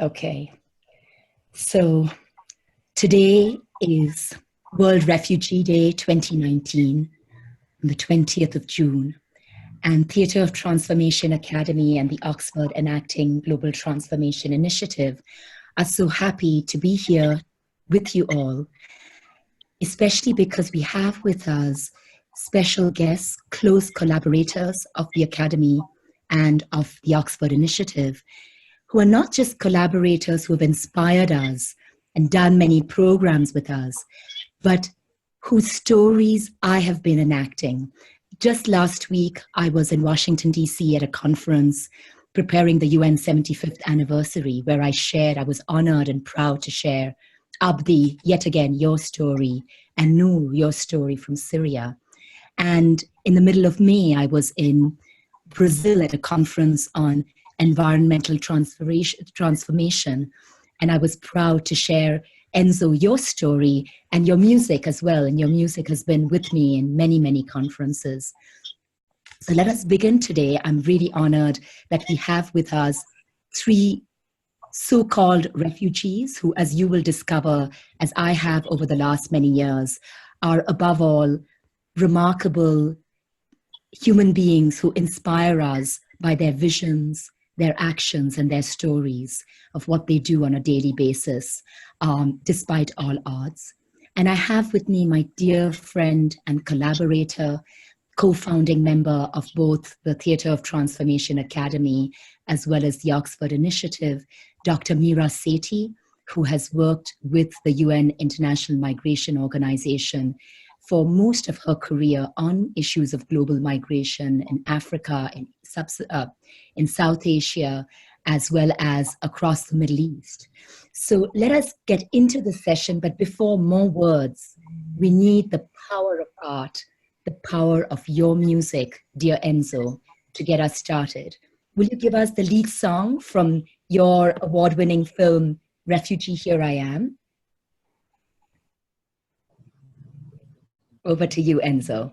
Okay, so today is World Refugee Day 2019, on the 20th of June, and Theatre of Transformation Academy and the Oxford Enacting Global Transformation Initiative are so happy to be here with you all, especially because we have with us special guests, close collaborators of the Academy and of the Oxford Initiative, who are not just collaborators who have inspired us and done many programs with us, but whose stories I have been enacting. Just last week, I was in Washington, D.C. at a conference preparing the UN 75th anniversary, where I was honored and proud to share Abdi, yet again, your story, and Nour, your story from Syria. And in the middle of May, I was in Brazil at a conference on environmental transformation. And I was proud to share, Enzo, your story and your music as well. And your music has been with me in many, many conferences. So let us begin today. I'm really honored that we have with us three so-called refugees who, as you will discover, as I have over the last many years, are above all remarkable human beings who inspire us by their visions, their actions, and their stories of what they do on a daily basis, despite all odds. And I have with me my dear friend and collaborator, co-founding member of both the Theatre of Transformation Academy as well as the Oxford Initiative, Dr. Meera Sethi, who has worked with the UN International Migration Organization for most of her career on issues of global migration in Africa, in South Asia, as well as across the Middle East. So let us get into the session, but before more words, we need the power of art, the power of your music, dear Enzo, to get us started. Will you give us the lead song from your award-winning film, Refugee, Here I Am? Over to you, Enzo.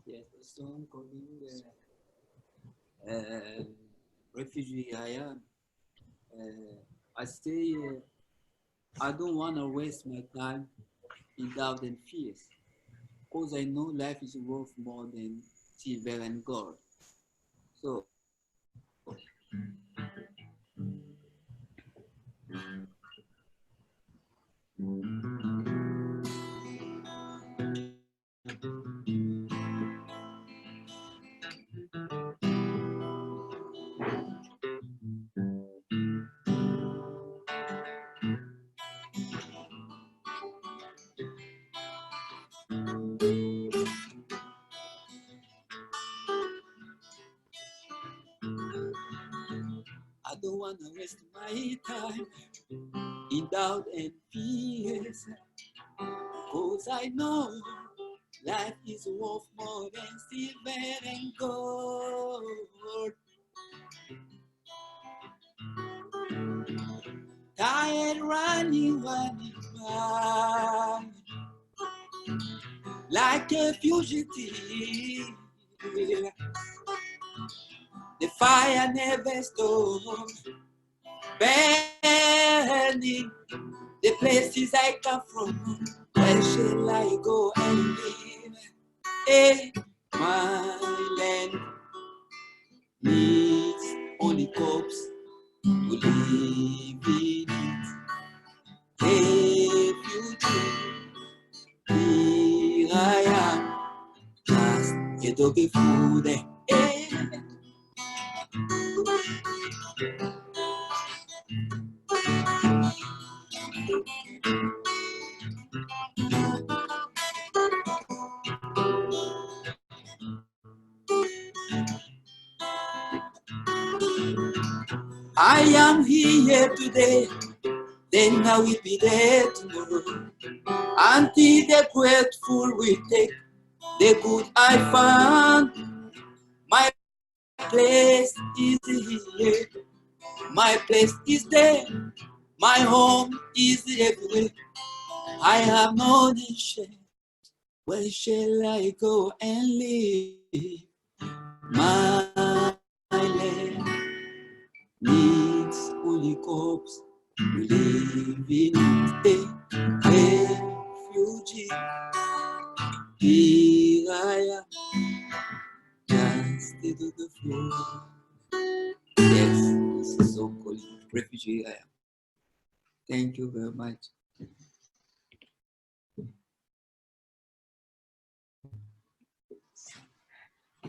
Yes, the song calling Refugee I Am. I say, I don't want to waste my time in doubt and fears, because I know life is worth more than silver and gold. So, I don't want to waste my time in doubt and fears, because I know life is worth more than silver and gold. Tired running, like a fugitive. The fire never stops burning. The places I come from, where shall I go and live? Hey, my land needs only corpse to live in it. Refugee, here I am, just a doggy food. Hey. I am here today, then I will be there tomorrow. Until the grateful will take the good I found. My place is here, my place is there, my home is everywhere. I have no nation, Where shall I go and live? My land needs holy corpse to live in a refugee. Here I am, just to the floor. Yes, this is so called refugee I am. Thank you very much.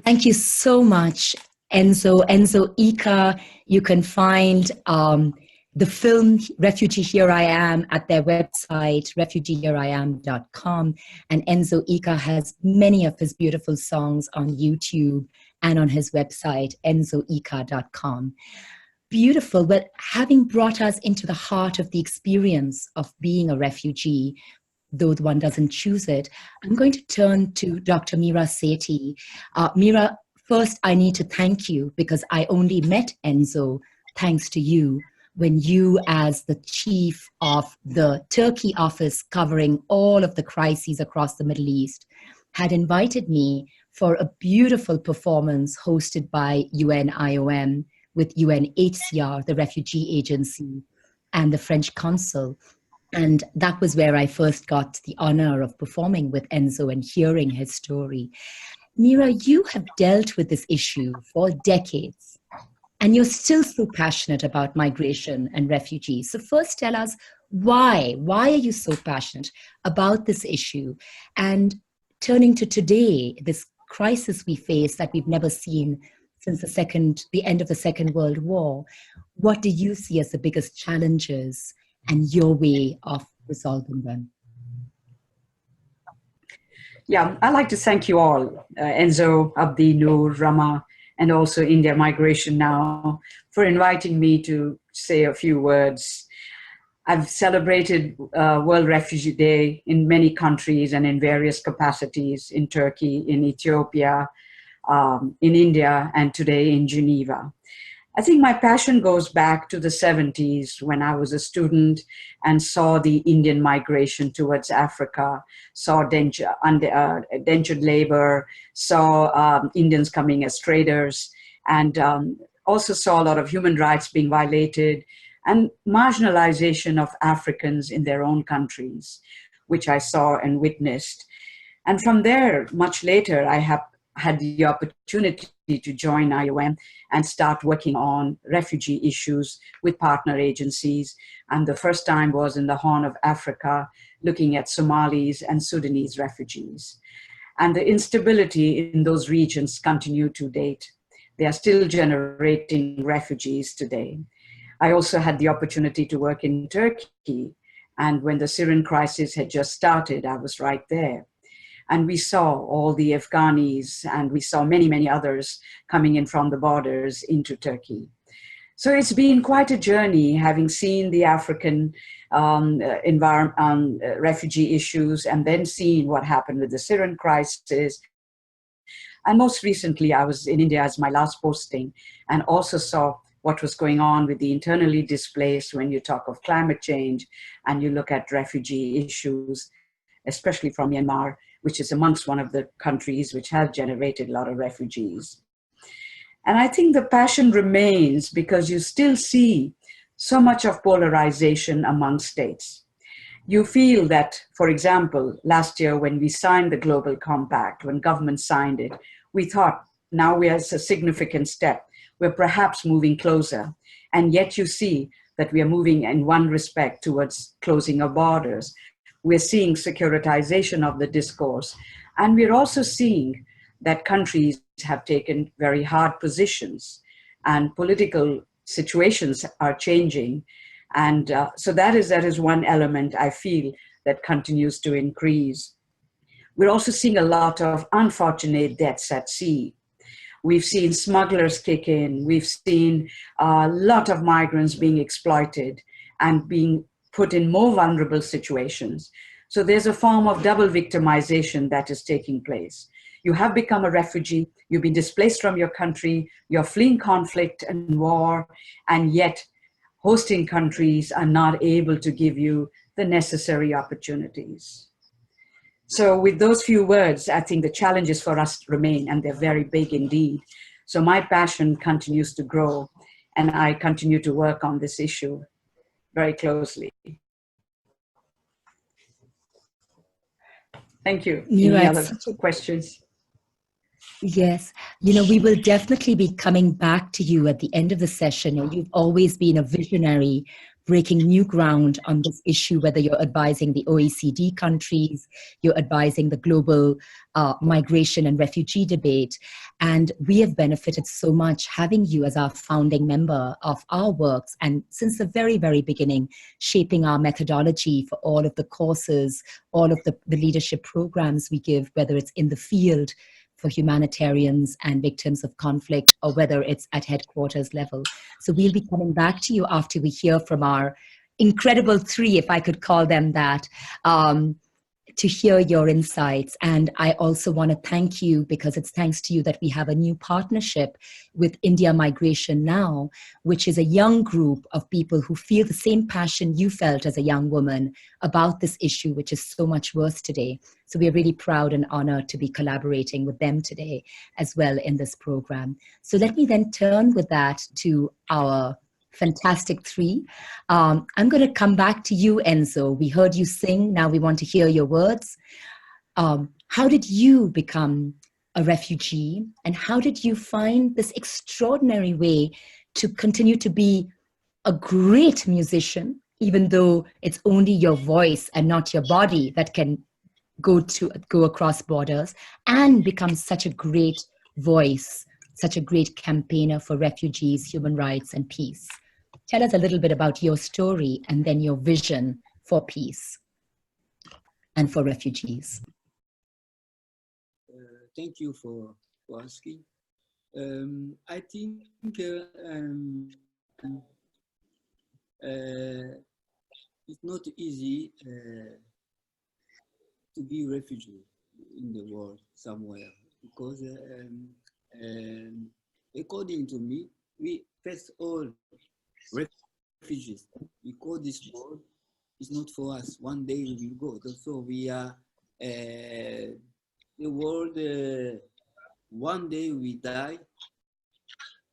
Thank you so much, Enzo. Enzo Ikah, you can find the film Refugee Here I Am at their website, refugeehereiam.com. And Enzo Ikah has many of his beautiful songs on YouTube and on his website, enzoikah.com. Beautiful. Well, having brought us into the heart of the experience of being a refugee, though one doesn't choose it, I'm going to turn to Dr. Meera Sethi. Meera, first I need to thank you because I only met Enzo thanks to you when you, as the chief of the Turkey office covering all of the crises across the Middle East, had invited me for a beautiful performance hosted by UNIOM with UNHCR, the refugee agency, and the French consul. And that was where I first got the honor of performing with Enzo and hearing his story. Meera, you have dealt with this issue for decades, and you're still so passionate about migration and refugees. So first tell us why. Why are you so passionate about this issue? And turning to today, this crisis we face that we've never seen since the end of the Second World War, what do you see as the biggest challenges and your way of resolving them? Yeah, I'd like to thank you all, Enzo, Abdi, Nour, Rama, and also India Migration Now, for inviting me to say a few words. I've celebrated World Refugee Day in many countries and in various capacities, in Turkey, in Ethiopia, in India, and today in Geneva. I think my passion goes back to the 70s when I was a student and saw the Indian migration towards Africa, saw indentured labor, saw Indians coming as traders, and also saw a lot of human rights being violated and marginalization of Africans in their own countries, which I saw and witnessed. And from there, much later, I have had the opportunity to join IOM and start working on refugee issues with partner agencies. And the first time was in the Horn of Africa, looking at Somalis and Sudanese refugees. And the instability in those regions continue to date. They are still generating refugees today. I also had the opportunity to work in Turkey. And when the Syrian crisis had just started, I was right there. And we saw all the Afghanis and we saw many, many others coming in from the borders into Turkey. So it's been quite a journey, having seen the African refugee issues and then seeing what happened with the Syrian crisis. And most recently, I was in India as my last posting and also saw what was going on with the internally displaced when you talk of climate change and you look at refugee issues, especially from Myanmar, which is amongst one of the countries which have generated a lot of refugees. And I think the passion remains because you still see so much of polarization among states. You feel that, for example, last year when we signed the Global Compact, when government signed it, we thought now we are a significant step. We're perhaps moving closer. And yet you see that we are moving in one respect towards closing of borders. We're seeing securitization of the discourse. And we're also seeing that countries have taken very hard positions and political situations are changing. And so that is one element I feel that continues to increase. We're also seeing a lot of unfortunate deaths at sea. We've seen smugglers kick in. We've seen a lot of migrants being exploited and being put in more vulnerable situations. So there's a form of double victimization that is taking place. You have become a refugee, you've been displaced from your country, you're fleeing conflict and war, and yet hosting countries are not able to give you the necessary opportunities. So with those few words, I think the challenges for us remain, and they're very big indeed. So my passion continues to grow, and I continue to work on this issue very closely. Thank you. Any Meera, other questions? yes. We will definitely be coming back to you at the end of the session. You've always been a visionary, breaking new ground on this issue, whether you're advising the OECD countries, you're advising the global migration and refugee debate. And we have benefited so much having you as our founding member of our works. And since the very, very beginning, shaping our methodology for all of the courses, all of the leadership programs we give, whether it's in the field, for humanitarians and victims of conflict, or whether it's at headquarters level. So we'll be coming back to you after we hear from our incredible three, if I could call them that, to hear your insights. And I also want to thank you, because it's thanks to you that we have a new partnership with India Migration Now, which is a young group of people who feel the same passion you felt as a young woman about this issue, which is so much worse today. So we're really proud and honored to be collaborating with them today as well in this program. So let me then turn with that to our fantastic three. I'm going to come back to you, Enzo. We heard you sing. Now we want to hear your words. How did you become a refugee? And how did you find this extraordinary way to continue to be a great musician, even though it's only your voice and not your body that can go across borders, and become such a great voice, such a great campaigner for refugees, human rights, and peace? Tell us a little bit about your story and then your vision for peace and for refugees. Thank you for asking. I think it's not easy to be a refugee in the world somewhere, because according to me, we first all refugees. We call this world is not for us. One day we will go. So we are the world. One day we die,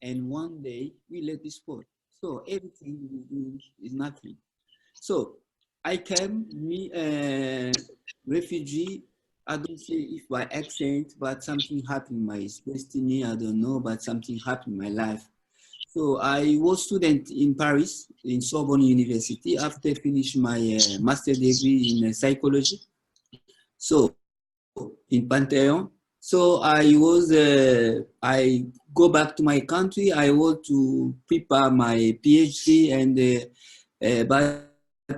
and one day we let this world. So everything we do is nothing. So I came, refugee. I don't say if by accident, but something happened in my destiny. I don't know, but something happened in my life. So I was student in Paris, in Sorbonne University, after finish my master degree in psychology. So in Pantheon. So I go back to my country. I want to prepare my PhD, and but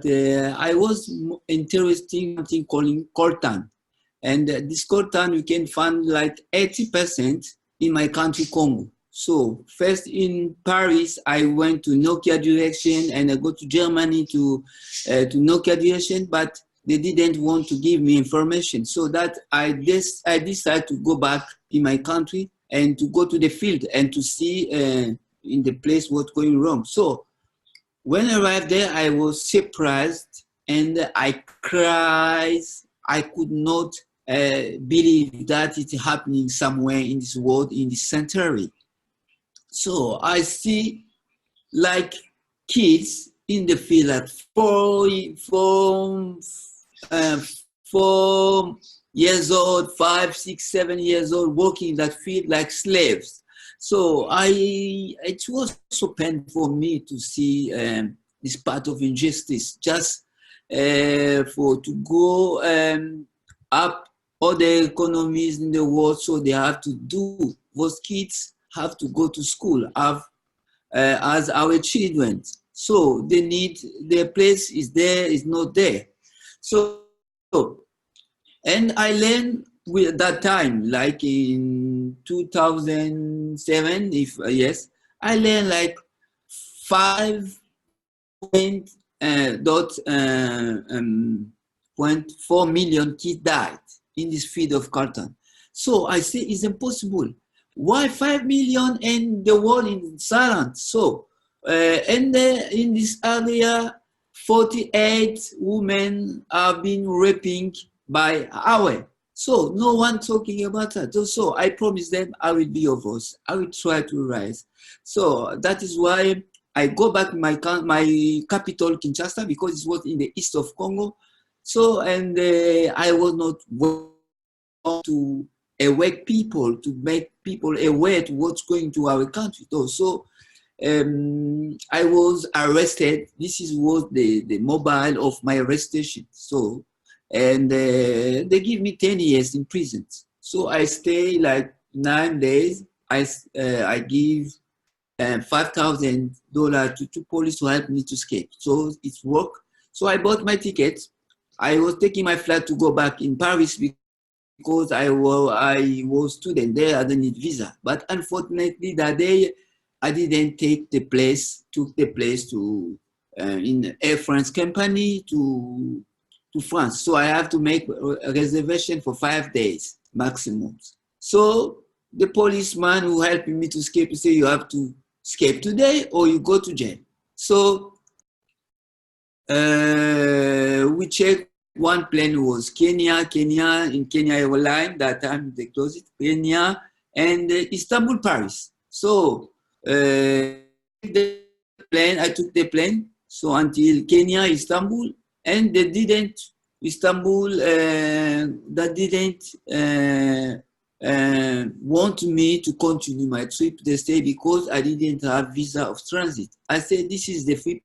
I was interested in something called coltan. And this coltan you can find like 80% in my country, Congo. So first in Paris, I went to Nokia direction, and I go to Germany to Nokia direction, but they didn't want to give me information. So that I decided to go back in my country and to go to the field and to see in the place what's going wrong. So when I arrived there, I was surprised and I cried. I could not believe that it's happening somewhere in this world, in this century. So I see like kids in the field at 4 years old, 5, 6, 7 years old, working in that field like slaves. So it was so painful for me to see this part of injustice, just to go up other economies in the world, so they have to do, those kids have to go to school as our children. So they need, their place is there, is not there. So, and I learned with that time, like in 2007, I learned like 5.4 million kids died in this field of coltan. So I say it's impossible. Why 5 million and the world is silent? So, and in this area, 48 women have been raping by hour. So no one talking about that. So I promise them I will be your voice. I will try to rise. So that is why I go back my capital, Kinshasa, because it was in the east of Congo. So, and I was not to awake people, to make people aware to what's going to our country. So I was arrested. This was the mobile of my arrestation. So, and they give me 10 years in prison. So I stay like 9 days. I give $5,000 to police to help me to escape. So it's work. So I bought my ticket. I was taking my flight to go back in Paris because I was student there. I didn't need visa. But unfortunately, that day I didn't took the place to in Air France company to France. So I have to make a reservation for 5 days maximum. So the policeman who helped me to escape say you have to escape today or you go to jail. So we checked. One plane was Kenya in Kenya Airline. That time they closed it. Kenya and Istanbul, Paris. So I took the plane. So until Kenya, Istanbul, and they didn't Istanbul. That didn't want me to continue my trip. They say because I didn't have visa of transit. I said this is the free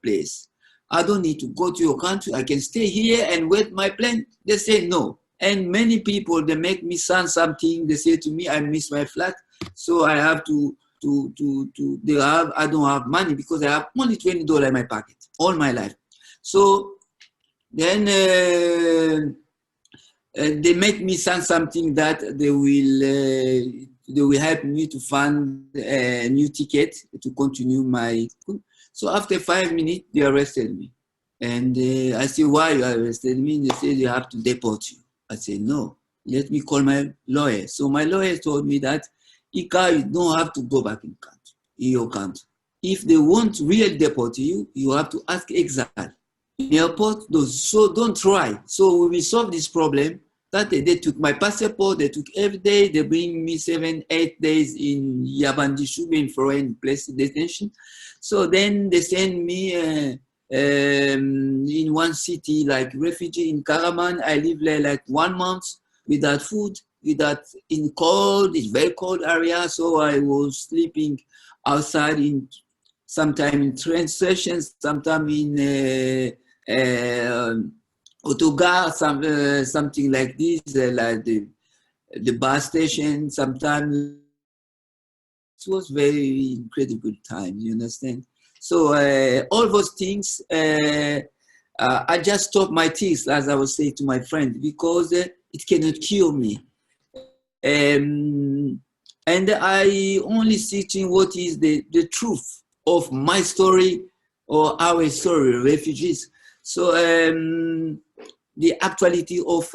place. I don't need to go to your country. I can stay here and wait my plane. They say no. And many people, they make me sign something. They say to me, I miss my flight. So I have I don't have money because I have only $20 in my pocket all my life. So then they make me sign something that they will help me to find a new ticket to continue my. So after 5 minutes, they arrested me. And I said, why you arrested me? And they said, you have to deport you. I said, no, let me call my lawyer. So my lawyer told me that, Ikah, you don't have to go back in your country. If they want real deport you, you have to ask exile. In the airport, so don't try. So we will solve this problem. That they took my passport, they took every day, they bring me 7-8 days in Yabandi Shube in foreign place detention. So then they send me in one city like refugee in Karaman. I live there like 1 month without food, it's very cold area. So I was sleeping outside sometime in train stations, sometime in autogar, something like this, like the bus station. Sometimes it was very incredible time. You understand? So all those things, I just stop my teeth, as I was saying to my friend, because it cannot cure me. And I only searching what is the truth of my story or our story, refugees. So the actuality of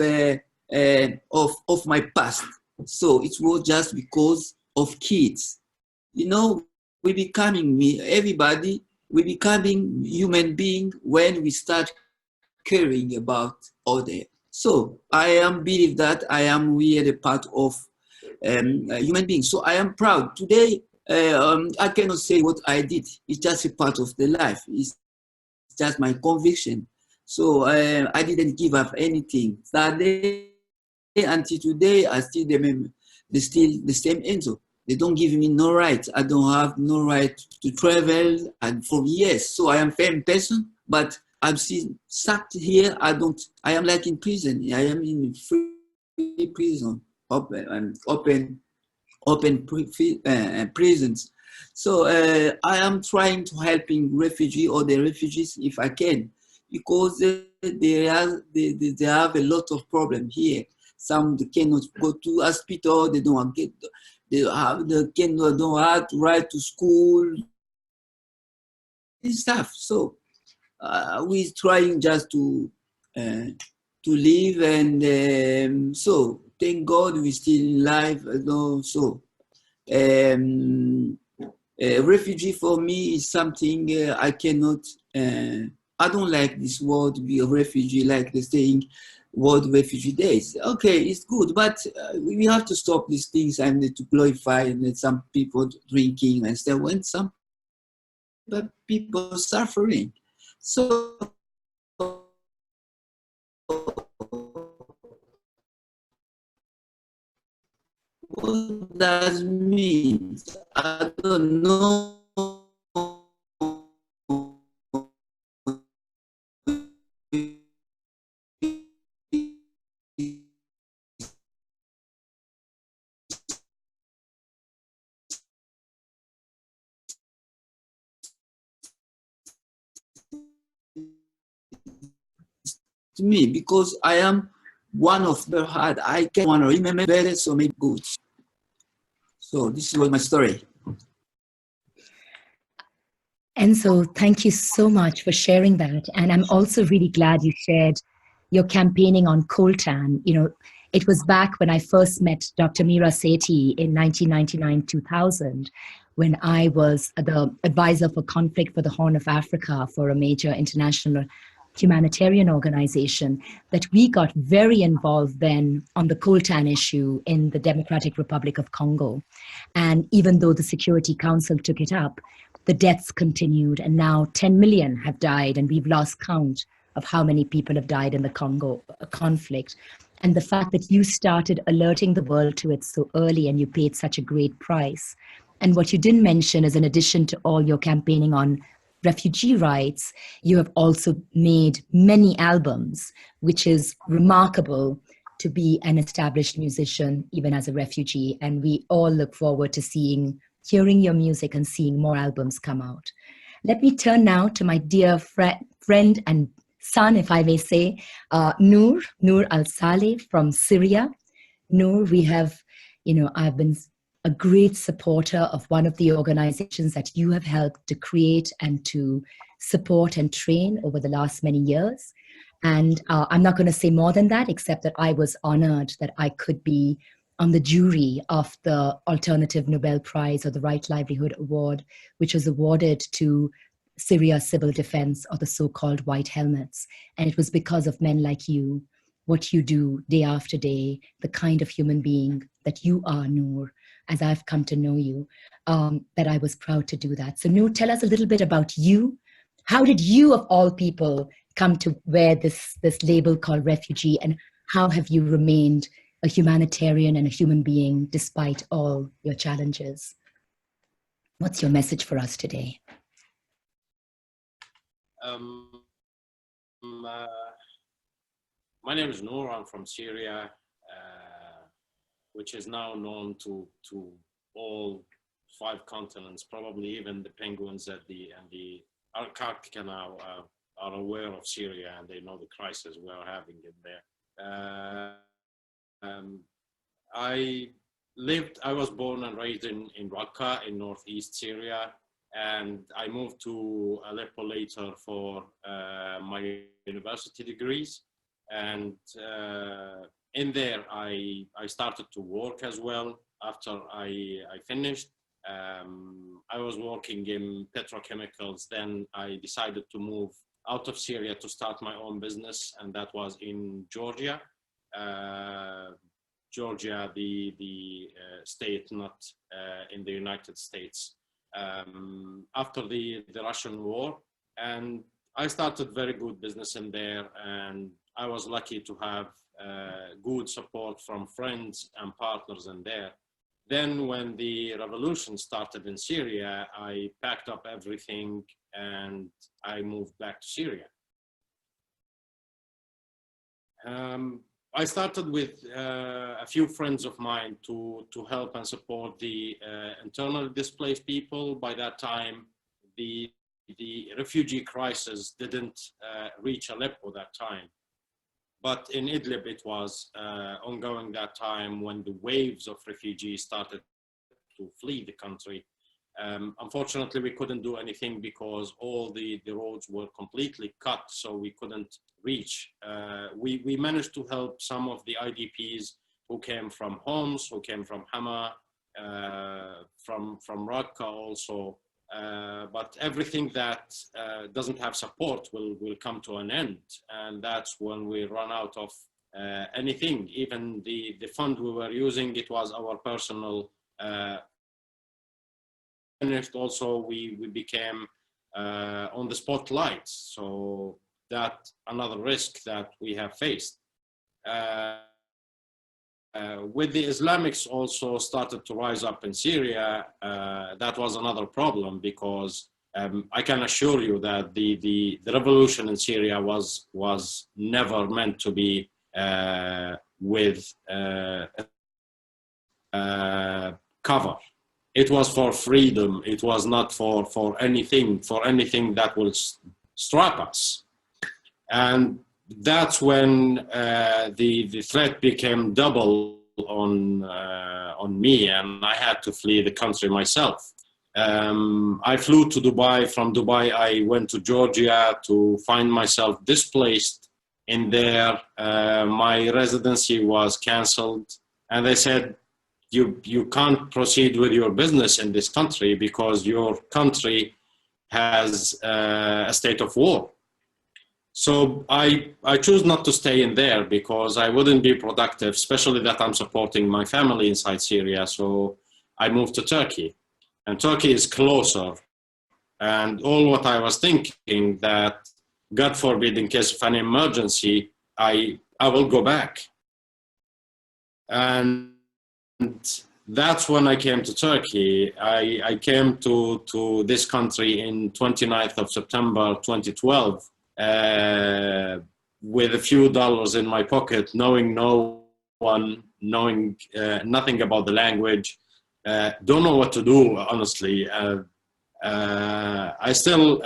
my past. So it was just because of kids. You know, we becoming human being when we start caring about others. So I believe that I am really a part of a human being. So I am proud. Today, I cannot say what I did. It's just a part of the life. It's just my conviction. So I didn't give up anything. That day until today, I still remember. Still the same Enzo. They don't give me no right. I don't have no right to travel and for years. So I am a famous person, but I'm still stuck here. I am like in prison. I am in free prison, open prisons. So I am trying to helping refugee or the refugees if I can, because they have a lot of problem here. Some they cannot go to hospital. They don't get. Don't have right to school. This stuff. So we're trying just to live, and so thank God we're still alive. So refugee for me is something I cannot. I don't like this word to be a refugee, like the saying. World Refugee Days. Okay, it's good, but we have to stop these things and to glorify and some people drinking and stuff when some people suffering. So what does mean? I don't know. To me, because I am one of the hard, I can want to remember better, so maybe good. So this was my story. Enzo, thank you so much for sharing that. And I'm also really glad you shared your campaigning on coltan. You know, it was back when I first met Dr. Meera Sethi in 1999-2000, when I was the advisor for conflict for the Horn of Africa for a major international humanitarian organization, that we got very involved then on the coltan issue in the Democratic Republic of Congo. And even though the Security Council took it up, the deaths continued, and now 10 million have died, and we've lost count of how many people have died in the Congo conflict. And the fact that you started alerting the world to it so early and you paid such a great price. And what you didn't mention is, in addition to all your campaigning on refugee rights, you have also made many albums, which is remarkable to be an established musician, even as a refugee. And we all look forward to hearing your music and seeing more albums come out. Let me turn now to my dear friend and son, if I may say, Nour al-Saleh from Syria. Nour, I've been a great supporter of one of the organizations that you have helped to create and to support and train over the last many years. And I'm not going to say more than that, except that I was honored that I could be on the jury of the Alternative Nobel Prize or the Right Livelihood Award, which was awarded to Syria Civil Defense, or the so-called White Helmets. And it was because of men like you, what you do day after day, the kind of human being that you are, Nour, as I've come to know you, that I was proud to do that. So Nour, tell us a little bit about you. How did you, of all people, come to wear this label called refugee, and how have you remained a humanitarian and a human being despite all your challenges? What's your message for us today? My name is Nour. I'm from Syria, which is now known to all 5 continents, probably even the penguins and the Antarctica now are aware of Syria, and they know the crisis we're having in there. I was born and raised in Raqqa in northeast Syria, and I moved to Aleppo later for my university degrees. And in there, I started to work as well after I finished. I was working in petrochemicals. Then I decided to move out of Syria to start my own business, and that was in Georgia. Georgia, the state, not in the United States. After the Russian war, and I started very good business in there, and I was lucky to have good support from friends and partners in there. Then when the revolution started in Syria, I packed up everything and I moved back to Syria. I started with a few friends of mine to help and support the internally displaced people. By that time, the refugee crisis didn't reach Aleppo that time. But in Idlib, it was ongoing that time when the waves of refugees started to flee the country. Unfortunately, we couldn't do anything because all the roads were completely cut, so we couldn't reach. We managed to help some of the IDPs who came from Homs, who came from Hama, from Raqqa also. But everything that doesn't have support will come to an end. And that's when we run out of anything. Even the fund we were using, it was our personal. Finished also, we became on the spotlight. So that another risk that we have faced. With the Islamics also started to rise up in Syria, that was another problem, because I can assure you that the revolution in Syria was never meant to be with cover. It was for freedom. It was not for anything that will strap us. And that's when the threat became double on me, and I had to flee the country myself. I flew to Dubai. From Dubai, I went to Georgia to find myself displaced in there. My residency was cancelled, and they said, you can't proceed with your business in this country because your country has a state of war. So I choose not to stay in there because I wouldn't be productive, especially that I'm supporting my family inside Syria. So I moved to Turkey, and Turkey is closer. And all what I was thinking that, God forbid, in case of an emergency, I will go back. And that's when I came to Turkey. I came to this country in 29th of September 2012 with a few dollars in my pocket, knowing no one, knowing nothing about the language, don't know what to do, honestly. I still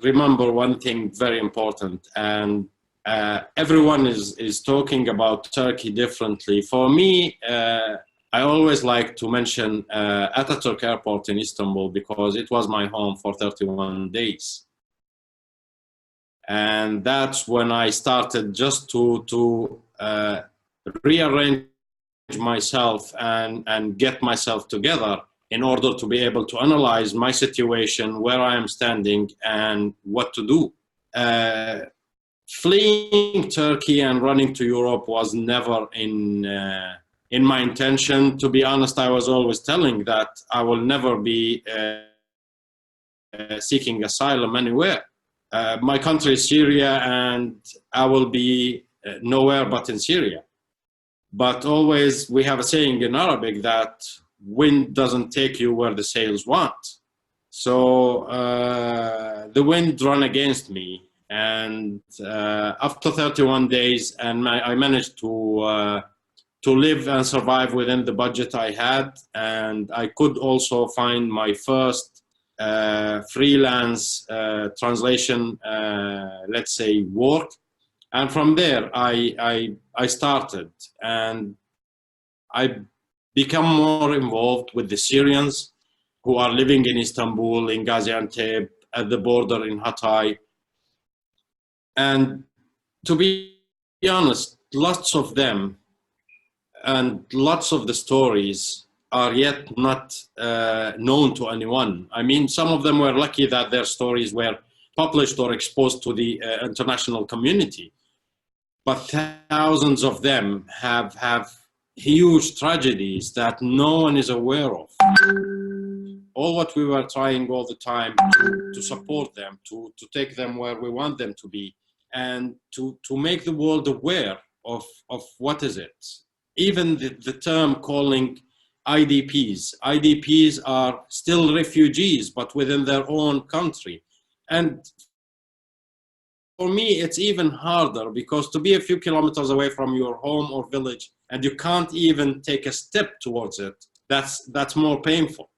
remember one thing very important, and everyone is talking about Turkey differently. For me, I always like to mention Atatürk Airport in Istanbul because it was my home for 31 days. And that's when I started just to rearrange myself and get myself together in order to be able to analyze my situation, where I am standing, and what to do. Fleeing Turkey and running to Europe was never in my intention. To be honest, I was always telling that I will never be seeking asylum anywhere. My country is Syria, and I will be nowhere but in Syria. But always, we have a saying in Arabic that wind doesn't take you where the sails want. So the wind ran against me. And after 31 days, and I managed to live and survive within the budget I had. And I could also find my first freelance translation, let's say, work. And from there, I started, and I become more involved with the Syrians who are living in Istanbul, in Gaziantep, at the border in Hatay. And to be honest, lots of them and lots of the stories are yet not known to anyone. I mean, some of them were lucky that their stories were published or exposed to the international community. But thousands of them have huge tragedies that no one is aware of. All what we were trying all the time to support them, to take them where we want them to be, and to make the world aware of what is it. Even the term calling IDPs. IDPs are still refugees, but within their own country. And for me, it's even harder because to be a few kilometers away from your home or village and you can't even take a step towards it, that's more painful.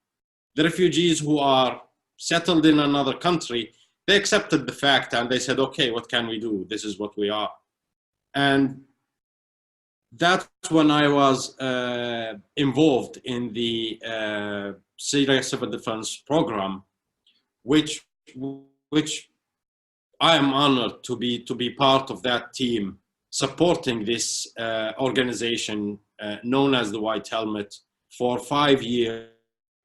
The refugees who are settled in another country, they accepted the fact and they said, okay, what can we do? This is what we are. And that's when I was involved in the Syria Civil Defense Program, which I am honored to be part of that team, supporting this organization known as the White Helmet for 5 years,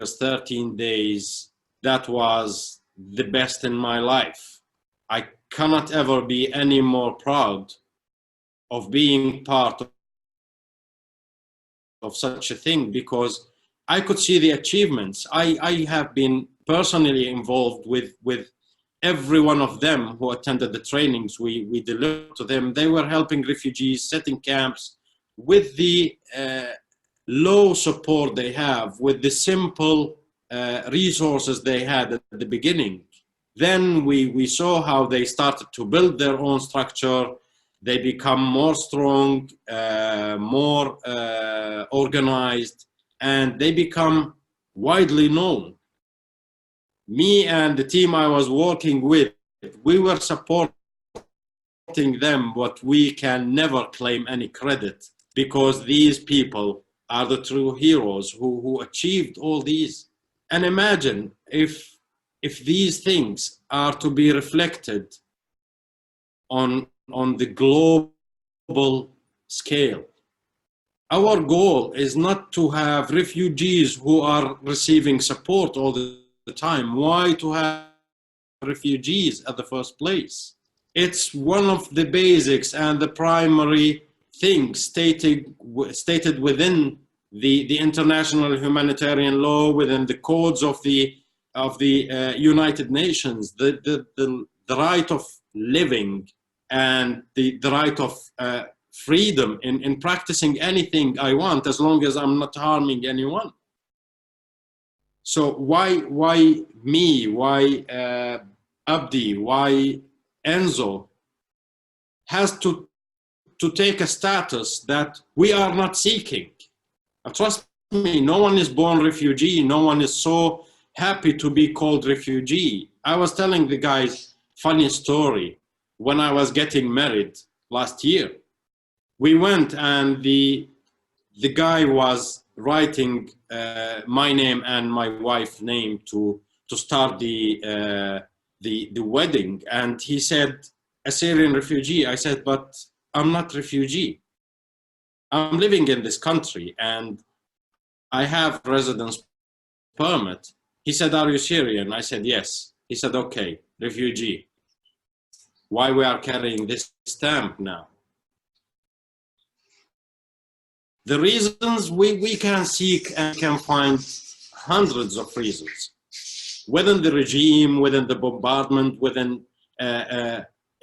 13 days. That was the best in my life. I cannot ever be any more proud of being part of such a thing, because I could see the achievements. I have been personally involved with every one of them who attended the trainings we delivered to them. They were helping refugees, setting camps with the low support they have, with the simple resources they had at the beginning. Then we saw how they started to build their own structure. They become more strong, more organized, and they become widely known. Me and the team I was working with, we were supporting them, but we can never claim any credit, because these people are the true heroes who achieved all these. And imagine if these things are to be reflected on the global scale. Our goal is not to have refugees who are receiving support all the time. Why to have refugees at the first place? It's one of the basics and the primary things stated within the international humanitarian law, within the codes of the United Nations, the right of living and the right of freedom in practicing anything I want, as long as I'm not harming anyone. So why me? Why Abdi? Why Enzo has to take a status that we are not seeking? Trust me, no one is born refugee. No one is so happy to be called refugee. I was telling the guys funny story. When I was getting married last year, we went and the guy was writing my name and my wife's name to start the wedding, and he said a Syrian refugee. I said, but I'm not refugee. I'm living in this country and I have residence permit. He said, are you Syrian? I said, yes. He said, okay, refugee. Why we are carrying this stamp now? The reasons we can seek and can find hundreds of reasons. Within the regime, within the bombardment, within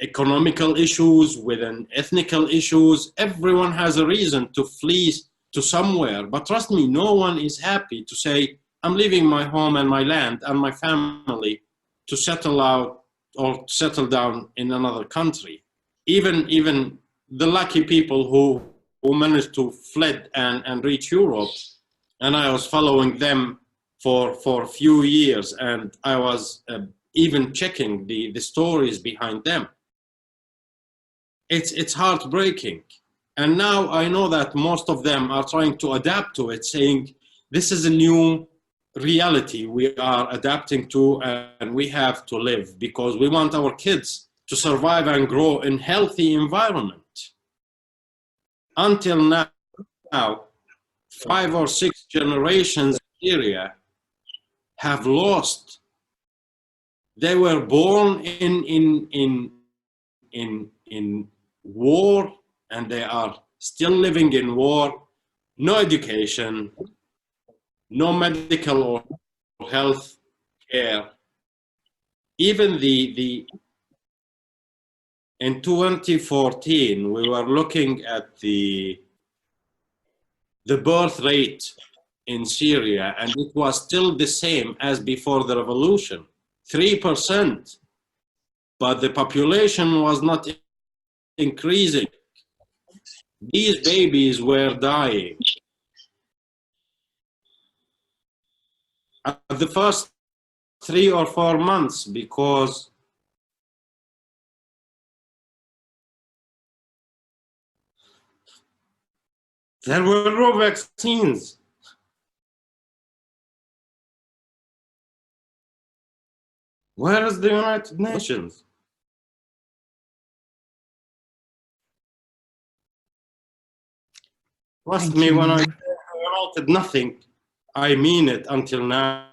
economical issues, within ethnical issues, everyone has a reason to flee to somewhere. But trust me, no one is happy to say, I'm leaving my home and my land and my family to settle out or settle down in another country. Even the lucky people who managed to fled and reach Europe, and I was following them for a few years, and I was even checking the stories behind them. It's heartbreaking. And now I know that most of them are trying to adapt to it, saying this is a new reality we are adapting to, and we have to live because we want our kids to survive and grow in healthy environment. Until now, 5 or 6 generations in Syria have lost. They were born in war, and they are still living in war. No education, no medical or health care. Even in 2014, we were looking at the birth rate in Syria, and it was still the same as before the revolution, 3%. But the population was not increasing. These babies were dying. At the first 3 or 4 months, because there were no vaccines. Where is the United Nations? Trust me, when I say United nothing, I mean it until now.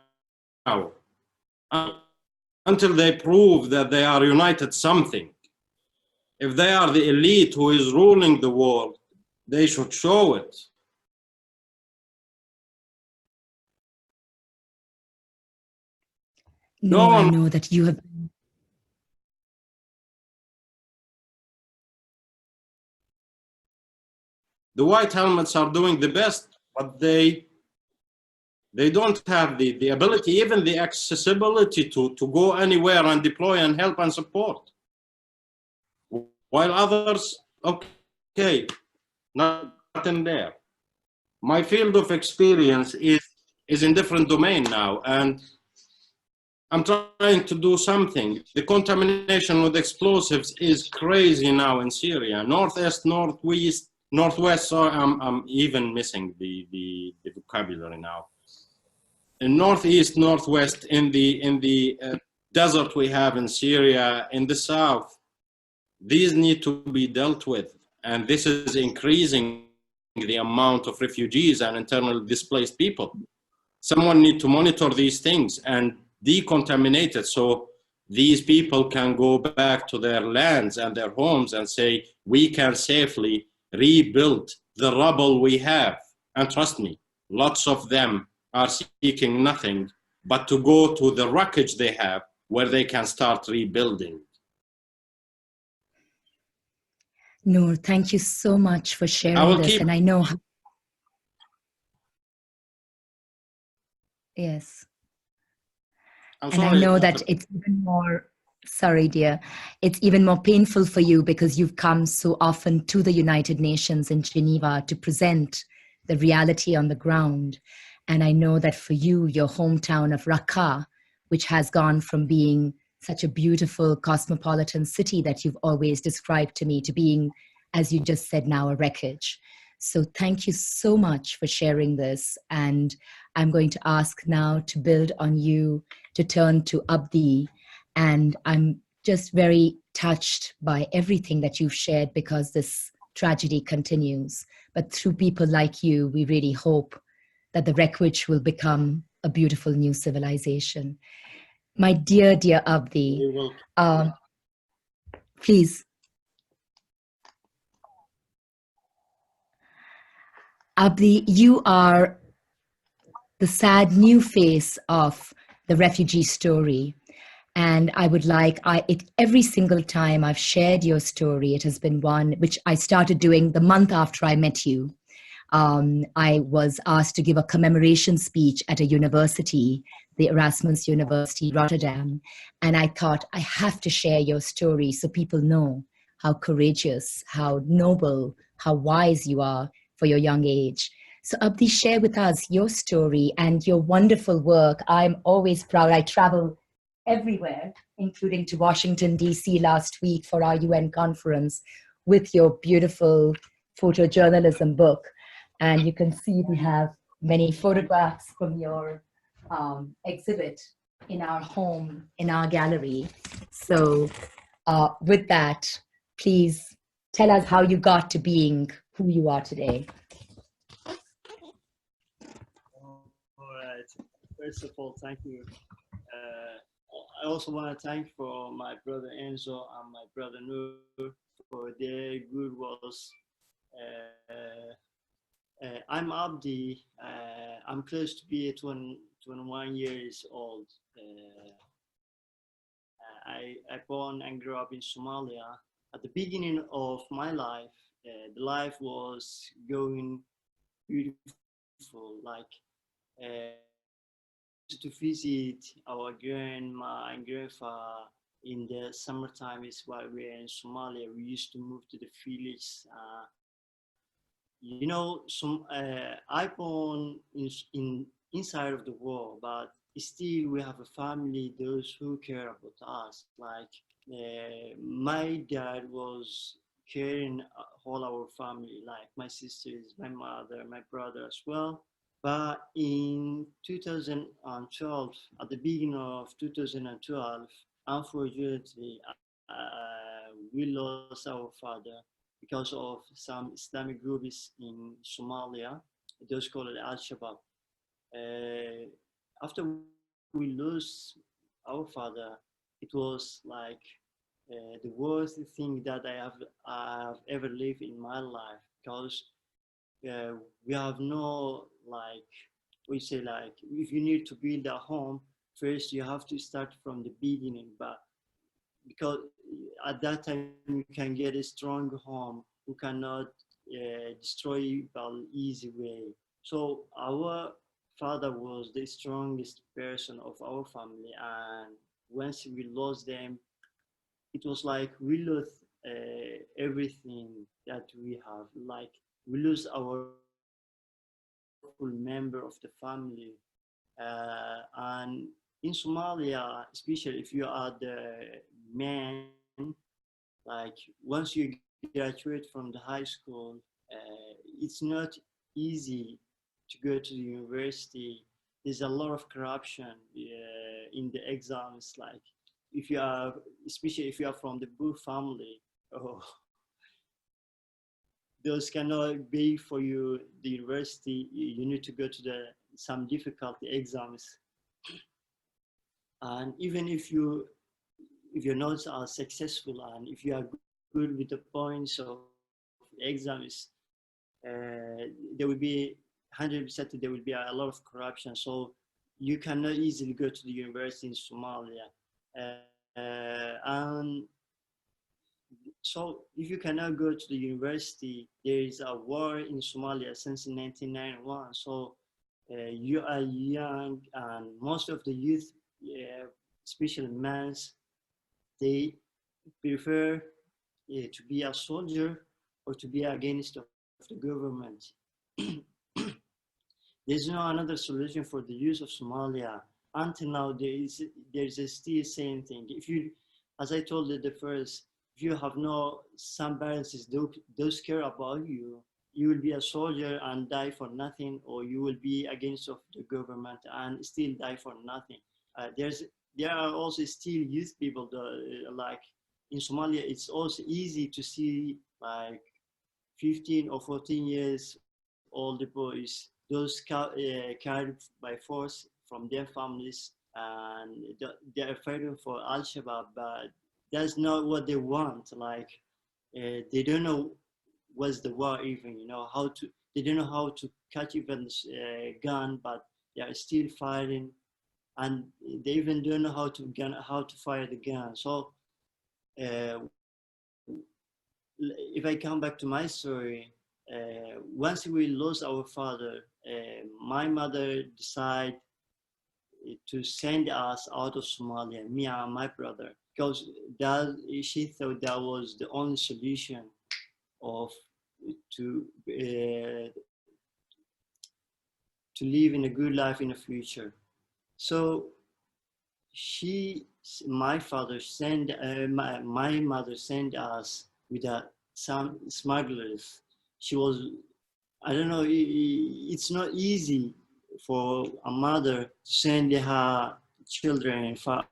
Until they prove that they are united something. If they are the elite who is ruling the world, they should show it. No, I know that you have. The white helmets are doing the best, but they don't have the ability, even the accessibility to go anywhere and deploy and help and support. While others, okay, not in there. My field of experience is in different domain now, and I'm trying to do something. The contamination with explosives is crazy now in Syria. Northeast, northwest, northwest. So I'm even missing the vocabulary now. In northeast, northwest, in the desert we have in Syria, in the south, these need to be dealt with, and this is increasing the amount of refugees and internally displaced people. Someone need to monitor these things and decontaminate it so these people can go back to their lands and their homes and say, we can safely rebuild the rubble we have. And trust me, lots of them are seeking nothing but to go to the wreckage they have where they can start rebuilding. Nour, thank you so much for sharing this. And I know how. Yes. And I know that it's even more, sorry, dear, it's even more painful for you because you've come so often to the United Nations in Geneva to present the reality on the ground. And I know that for you, your hometown of Raqqa, which has gone from being such a beautiful cosmopolitan city that you've always described to me to being, as you just said now, a wreckage. So thank you so much for sharing this. And I'm going to ask now to build on you, to turn to Abdi. And I'm just very touched by everything that you've shared because this tragedy continues. But through people like you, we really hope that the wreckage will become a beautiful new civilization. My dear, dear Abdi, please. Abdi, you are the sad new face of the refugee story. And I would like, every single time I've shared your story, it has been one which I started doing the month after I met you. I was asked to give a commemoration speech at a university, the Erasmus University, Rotterdam. And I thought, I have to share your story so people know how courageous, how noble, how wise you are for your young age. So Abdi, share with us your story and your wonderful work. I'm always proud. I travel everywhere, including to Washington, D.C. last week for our UN conference with your beautiful photojournalism book. And you can see we have many photographs from your exhibit in our home, in our gallery. So with that, please tell us how you got to being who you are today. All right. First of all, thank you. I also want to thank for my brother Enzo and my brother Nour for their good words. I'm Abdi. I'm close to be 21 years old. I born and grew up in Somalia. At the beginning of my life, the life was going beautiful. Like to visit our grandma and grandpa in the summertime is while we were in Somalia. We used to move to the village. You know, I born in inside of the war, but still we have a family, those who care about us. Like my dad was caring all our family, like my sisters, my mother, my brother as well. But in 2012, at the beginning of 2012, unfortunately, we lost our father because of some Islamic groups in Somalia, those called Al-Shabaab. After we lost our father, it was like the worst thing that I have ever lived in my life, because we have no, like, we say, like, if you need to build a home, first you have to start from the beginning. But because at that time you can get a strong home who cannot destroy by easy way. So our father was the strongest person of our family, and once we lost them, it was like we lost everything that we have. Like, we lose our powerful member of the family. And in Somalia, especially if you are the man, like once you graduate from the high school, it's not easy to go to the university. There's a lot of corruption in the exams. Like, if you are, especially if you are from the poor family, oh, those cannot be for you the university. You need to go to some difficult exams. And even if your notes are successful and if you are good with the points of exams, there will be 100% there will be a lot of corruption. So you cannot easily go to the university in Somalia. And so if you cannot go to the university, there is a war in Somalia since 1991. So you are young, and most of the youth, especially men, they prefer to be a soldier or to be against of the government. There's no another solution for the youth of Somalia. Until now, there's a still same thing. If you, as I told you the first, if you have no, some parents those care about you, you will be a soldier and die for nothing, or you will be against of the government and still die for nothing. There are also still youth people that, like in Somalia, it's also easy to see like 15 or 14 years old boys, those carried by force from their families, and they're fighting for Al-Shabaab, but that's not what they want. Like, they don't know what's the war even, they don't know how to catch even gun, but they are still fighting, and they even don't know how to fire the gun. So if I come back to my story, once we lost our father, my mother decided to send us out of Somalia, me and my brother, because she thought that was the only solution to live in a good life in the future. So my mother sent us with some smugglers. I don't know, it's not easy for a mother to send her children far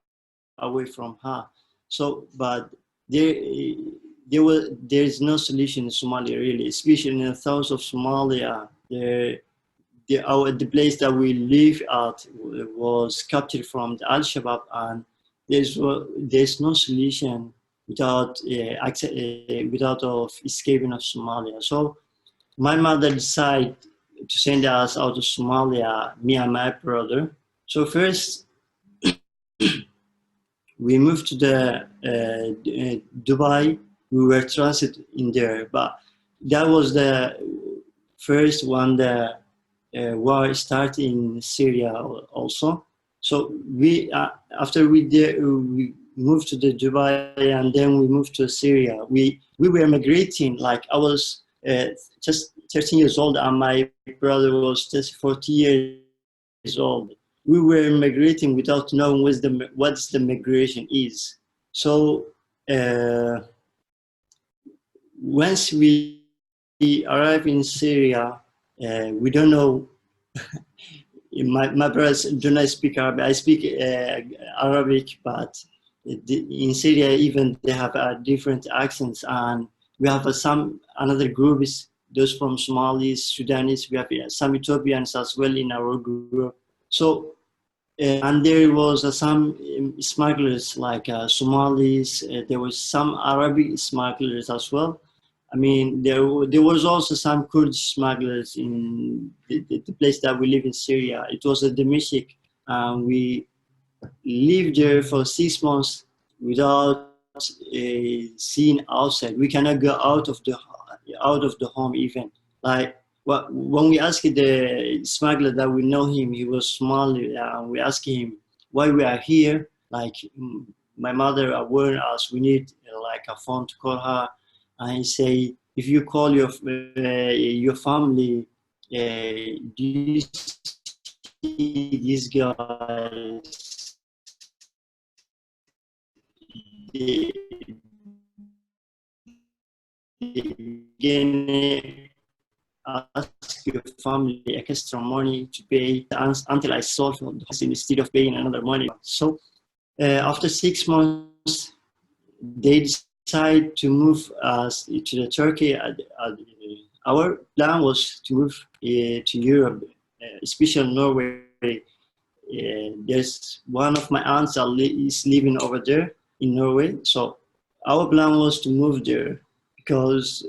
away from her. So, but there's no solution in Somalia really, especially in the south of Somalia. The place that we live at was captured from the Al-Shabaab, and there's no solution without of escaping of Somalia. So my mother decided to send us out of Somalia, me and my brother. So first, we moved to Dubai. We were transit in there, but that was the first one. The war started in Syria also. So after we moved to the Dubai, and then we moved to Syria. We were migrating. Like, I was just 13 years old, and my brother was just 40 years old. We were migrating without knowing what the migration is. So once we arrive in Syria, we don't know. My brothers do not speak Arabic. I speak Arabic, but in Syria even they have different accents, and we have another group is those from Somalis, Sudanese. We have some Ethiopians as well in our group. So and there was some smugglers like Somalis. There was some Arabic smugglers as well. I mean, there was also some Kurdish smugglers in the place that we live in Syria. It was a Damascus. We lived there for 6 months without seeing outside. We cannot go out of the home even. Like when we asked the smuggler that we know him, he was Somali. We asked him why we are here. Like my mother warned us, we need like a phone to call her, and he say, if you call your family, do you see these guys? They again ask your family extra money to pay until I solve the house instead of paying another money. So after 6 months, they decide to move us to the Turkey. Our plan was to move to Europe, especially Norway. There's one of my aunts is living over there in Norway. So our plan was to move there because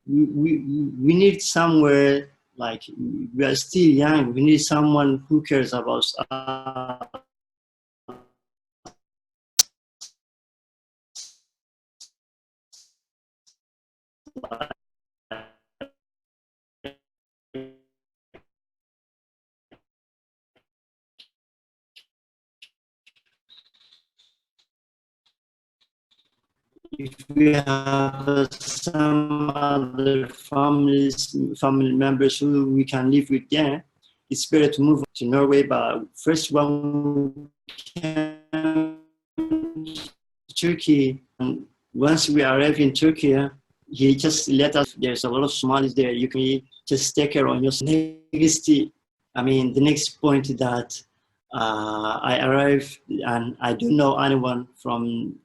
we need somewhere, like we are still young, we need someone who cares about us. If we have some other family members who we can live with them, it's better to move to Norway. But first one can Turkey, and once we arrive in Turkey, he just let us. There's a lot of Somalis there. You can just take care on your next. I mean, the next point that I arrived and I don't know anyone from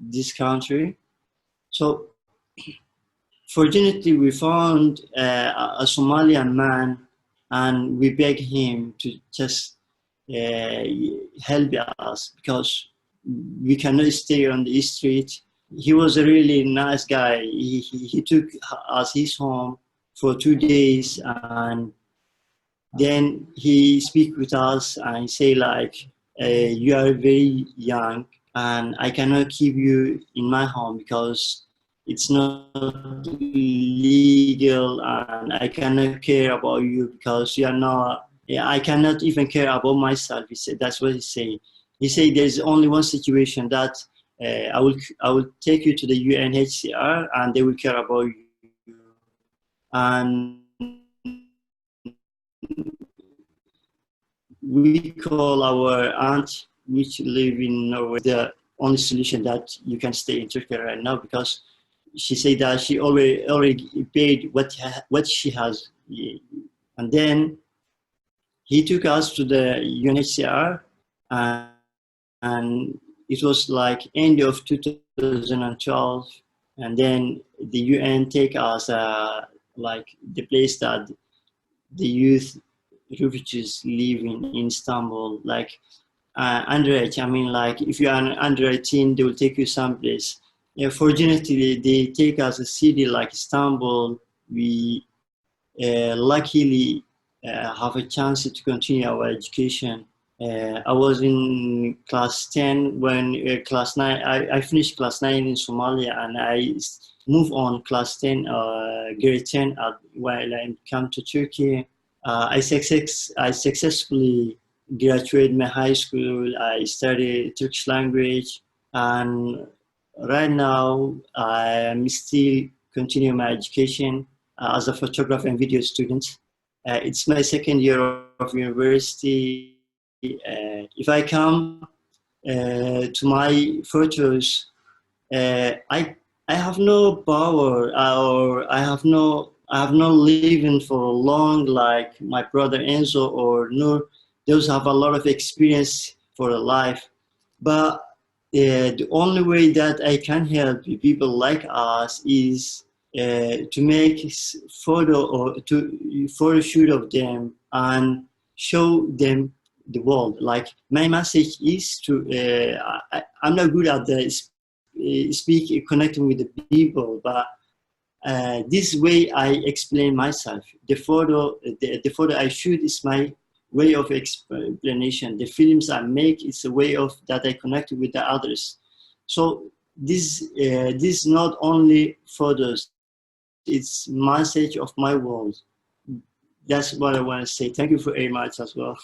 this country. So fortunately, we found a Somalian man, and we begged him to just help us because we cannot stay on the street. He was a really nice guy. He took us his home for 2 days, and then he speak with us and say like, you are very young and I cannot keep you in my home because it's not legal, and I cannot care about you because you are not. I cannot even care about myself. He said that's what he said. He said there's only one situation that I will take you to the UNHCR and they will care about you. And we call our aunt, which live in Norway, the only solution that you can stay in Turkey right now, because she said that she already paid what she has. And then he took us to the UNHCR, and it was like end of 2012, and then the UN take us like the place that the youth refugees live in Istanbul, like underage. I mean, like if you are under 18, they will take you someplace. Yeah, fortunately, they take us a city like Istanbul. We luckily have a chance to continue our education. I was in class 10 when class 9, I finished class 9 in Somalia, and I moved on class 10, grade 10 while I come to Turkey. I successfully graduated my high school. I studied Turkish language, and right now I am still continuing my education as a photographer and video student. It's my second year of university. If I come to my photos, I have no power, or I have no living for long like my brother Enzo or Nour. Those have a lot of experience for a life, but the only way that I can help people like us is to make photo or to photo shoot of them and show them the world. Like my message is to, I'm not good at the speak, connecting with the people, but this way I explain myself. The photo I shoot is my way of explanation. The films I make is a way of that I connect with the others. So this not only photos, it's message of my world. That's what I want to say. Thank you very much as well.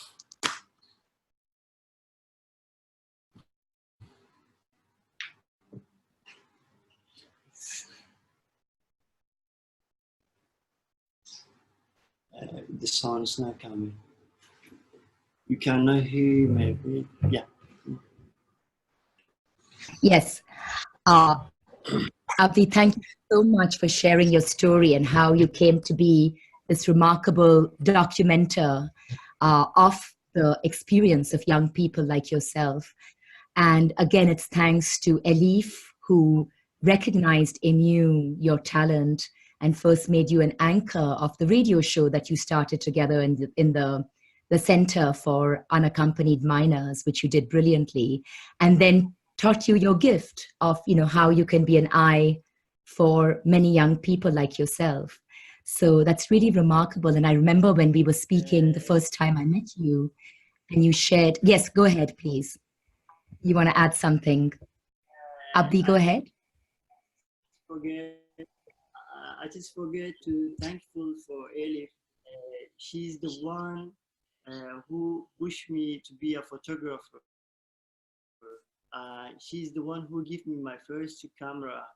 The sound is not coming. You cannot hear me. Yeah. Yes. Abdi, thank you so much for sharing your story and how you came to be this remarkable documenter of the experience of young people like yourself. And again, it's thanks to Elif, who recognized in you your talent and first made you an anchor of the radio show that you started together in the Center for Unaccompanied Minors, which you did brilliantly, and then taught you your gift of, you know, how you can be an eye for many young people like yourself. So that's really remarkable. And I remember when we were speaking the first time I met you and you shared, yes, go ahead, please. You want to add something? Abdi, go ahead. I just forget to thankful for Elif. She's the one who pushed me to be a photographer. She's the one who gave me my first camera.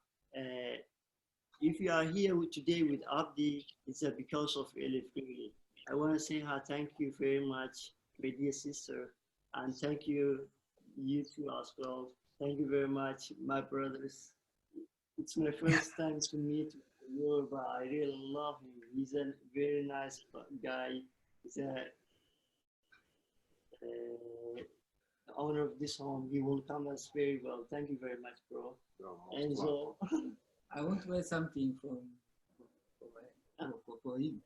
If you are here today with Abdi, it's because of Elif, really. I want to say her thank you very much, my dear sister, and thank you, you too as well. Thank you very much, my brothers. It's my first time to meet Nour, but I really love him. He's a very nice guy. He's a the owner of this home. He will come us very well. Thank you very much, bro. Enzo. I want to add something for him.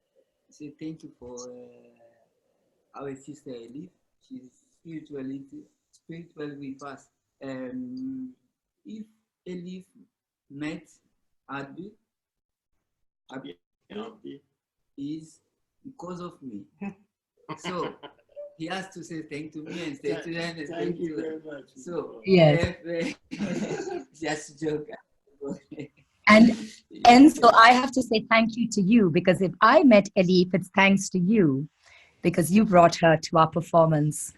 Say thank you for our sister Elif. She's spiritually with us. If Elif met Abdi is because of me. So he has to say thank to me and say to them. Thank you very much. So yes, just a joke. And so I have to say thank you to you, because if I met Elif, it's thanks to you, because you brought her to our performance.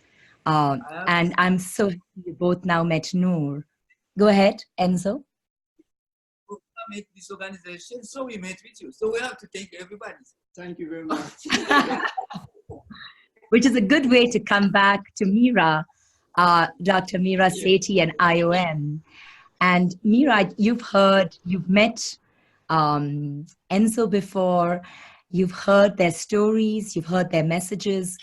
And I'm so happy you both now met Nour. Go ahead, Enzo. Make this organization, so we met with you. So we have to thank everybody. Thank you very much. Which is a good way to come back to Meera, Dr. Meera Sethi and IOM. And Meera, you've met Enzo before, you've heard their stories, you've heard their messages.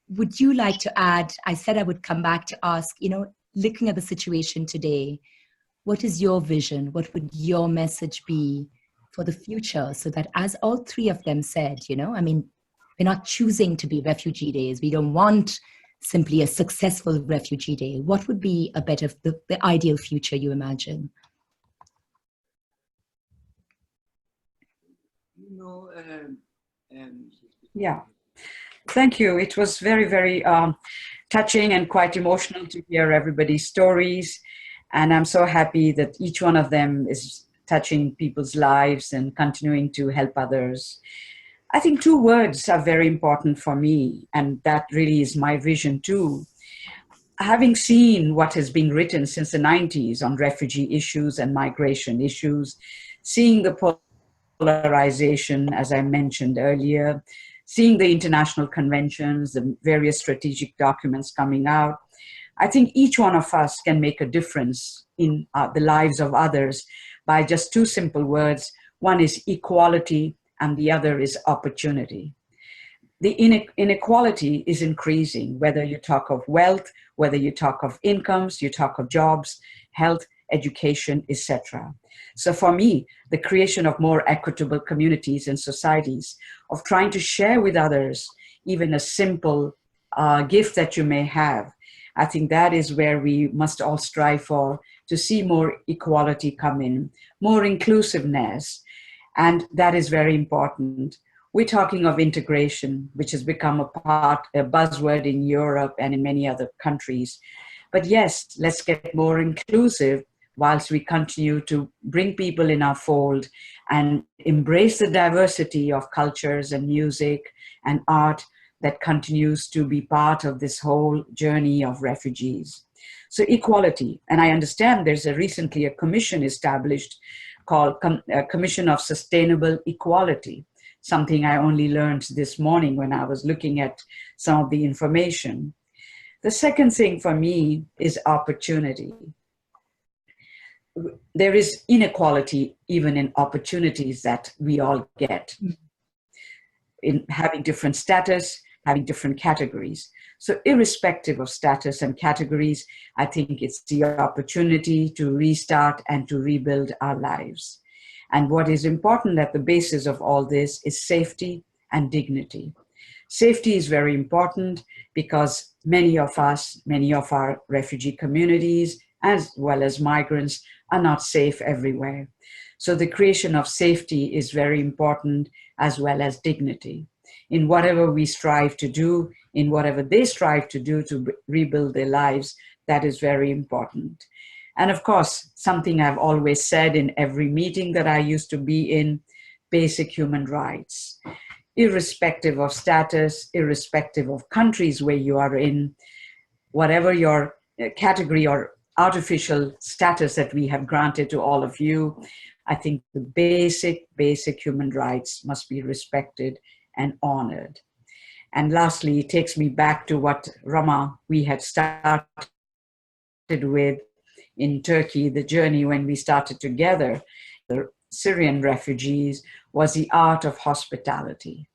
Would you like to add, I said I would come back to ask, you know, looking at the situation today, what is your vision? What would your message be for the future? So that, as all three of them said, you know, I mean, we're not choosing to be refugee days. We don't want simply a successful refugee day. What would be a better, the ideal future you imagine? You know, Yeah, thank you. It was very, very touching and quite emotional to hear everybody's stories. And I'm so happy that each one of them is touching people's lives and continuing to help others. I think two words are very important for me, and that really is my vision too. Having seen what has been written since the 90s on refugee issues and migration issues, seeing the polarization, as I mentioned earlier, seeing the international conventions, the various strategic documents coming out, I think each one of us can make a difference in the lives of others by just two simple words. One is equality and the other is opportunity. The inequality is increasing, whether you talk of wealth, whether you talk of incomes, you talk of jobs, health, education, etc. So for me, the creation of more equitable communities and societies, of trying to share with others even a simple gift that you may have. I think that is where we must all strive for, to see more equality come in, more inclusiveness, and that is very important. We're talking of integration, which has become a buzzword in Europe and in many other countries. But yes, let's get more inclusive whilst we continue to bring people in our fold and embrace the diversity of cultures and music and art that continues to be part of this whole journey of refugees. So equality, and I understand there's recently a commission established called Commission of Sustainable Equality, something I only learned this morning when I was looking at some of the information. The second thing for me is opportunity. There is inequality even in opportunities that we all get, in having different status, having different categories. So irrespective of status and categories, I think it's the opportunity to restart and to rebuild our lives. And what is important at the basis of all this is safety and dignity. Safety is very important because many of us, many of our refugee communities, as well as migrants, are not safe everywhere. So the creation of safety is very important, as well as dignity. In whatever we strive to do, in whatever they strive to do to rebuild their lives, that is very important. And of course, something I've always said in every meeting that I used to be in, basic human rights. Irrespective of status, irrespective of countries where you are in, whatever your category or artificial status that we have granted to all of you, I think the basic human rights must be respected and honored. And lastly, it takes me back to what Rama, we had started with in Turkey, the journey when we started together, the Syrian refugees, was the art of hospitality.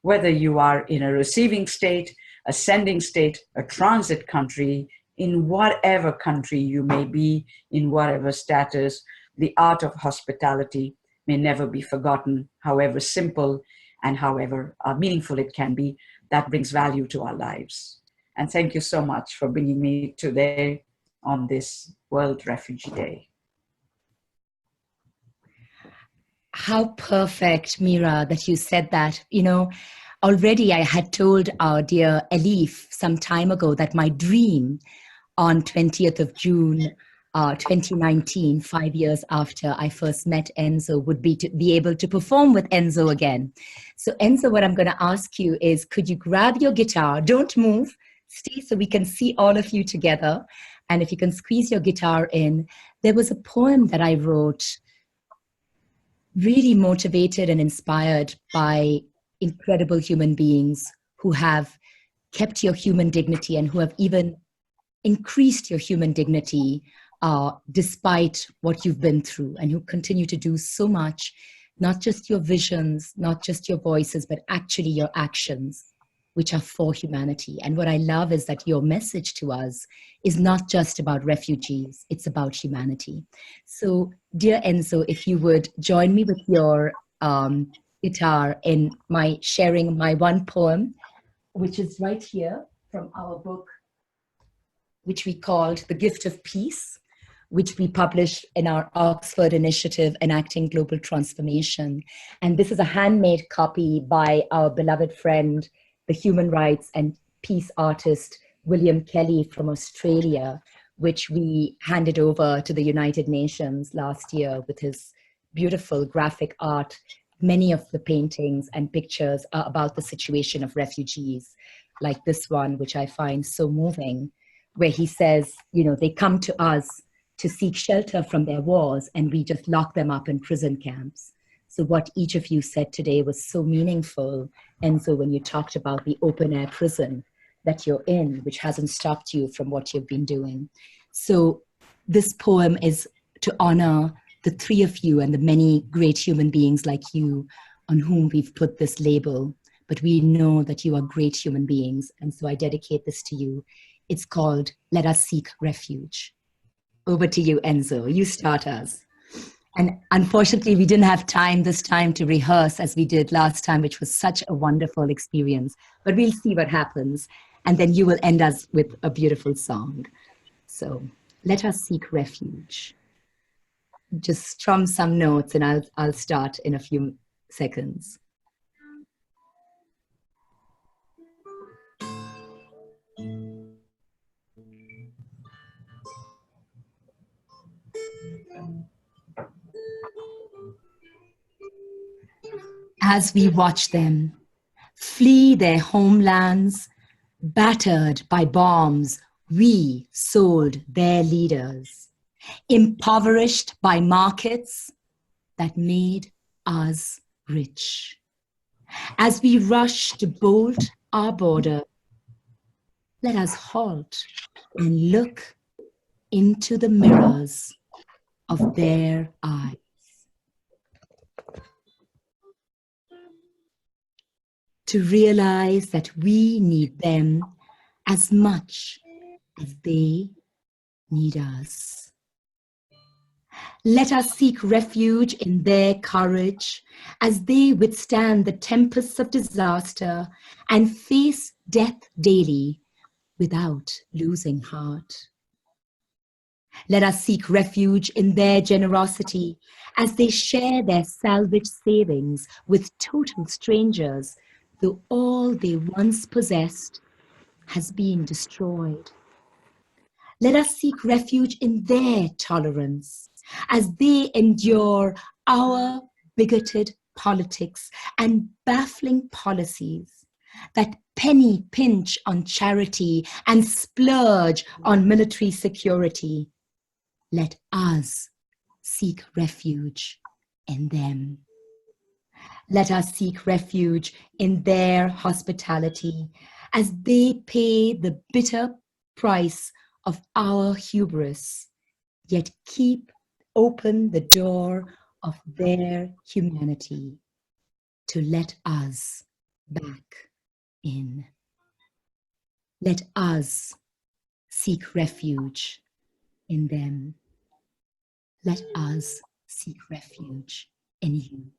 Whether you are in a receiving state, a sending state, a transit country, in whatever country you may be, in whatever status, the art of hospitality may never be forgotten, however simple and however meaningful it can be. That brings value to our lives. And thank you so much for bringing me today on this World Refugee Day. How perfect, Meera, that you said that. You know, already I had told our dear Elif some time ago that my dream on 20th of June, 2019, 5 years after I first met Enzo, would be to be able to perform with Enzo again. So Enzo, what I'm going to ask you is, could you grab your guitar? Don't move. Stay so we can see all of you together. And if you can squeeze your guitar in, there was a poem that I wrote, really motivated and inspired by incredible human beings who have kept your human dignity and who have even increased your human dignity despite what you've been through, and who continue to do so much, not just your visions, not just your voices, but actually your actions, which are for humanity. And what I love is that your message to us is not just about refugees, it's about humanity. So, dear Enzo, if you would join me with your guitar in my sharing my one poem, which is right here from our book, which we called The Gift of Peace, which we published in our Oxford initiative, Enacting Global Transformation. And this is a handmade copy by our beloved friend, the human rights and peace artist, William Kelly from Australia, which we handed over to the United Nations last year with his beautiful graphic art. Many of the paintings and pictures are about the situation of refugees, like this one, which I find so moving, where he says, you know, they come to us to seek shelter from their wars, and we just lock them up in prison camps. So what each of you said today was so meaningful. And so when you talked about the open air prison that you're in, which hasn't stopped you from what you've been doing. So this poem is to honor the three of you and the many great human beings like you on whom we've put this label, but we know that you are great human beings. And so I dedicate this to you. It's called Let Us Seek Refuge. Over to you, Enzo. You start us. And unfortunately, we didn't have time this time to rehearse as we did last time, which was such a wonderful experience. But we'll see what happens. and then you will end us with a beautiful song. So let us seek refuge. Just strum some notes and I'll start in a few seconds. As we watch them flee their homelands, battered by bombs, we sold their leaders, impoverished by markets that made us rich. As we rush to bolt our border, let us halt and look into the mirrors of their eyes. To realize that we need them as much as they need us. Let us seek refuge in their courage as they withstand the tempests of disaster and face death daily without losing heart. Let us seek refuge in their generosity as they share their salvage savings with total strangers, though all they once possessed has been destroyed. Let us seek refuge in their tolerance as they endure our bigoted politics and baffling policies that penny pinch on charity and splurge on military security. Let us seek refuge in them. Let us seek refuge in their hospitality as they pay the bitter price of our hubris, yet keep open the door of their humanity to let us back in. Let us seek refuge in them. Let us seek refuge in you.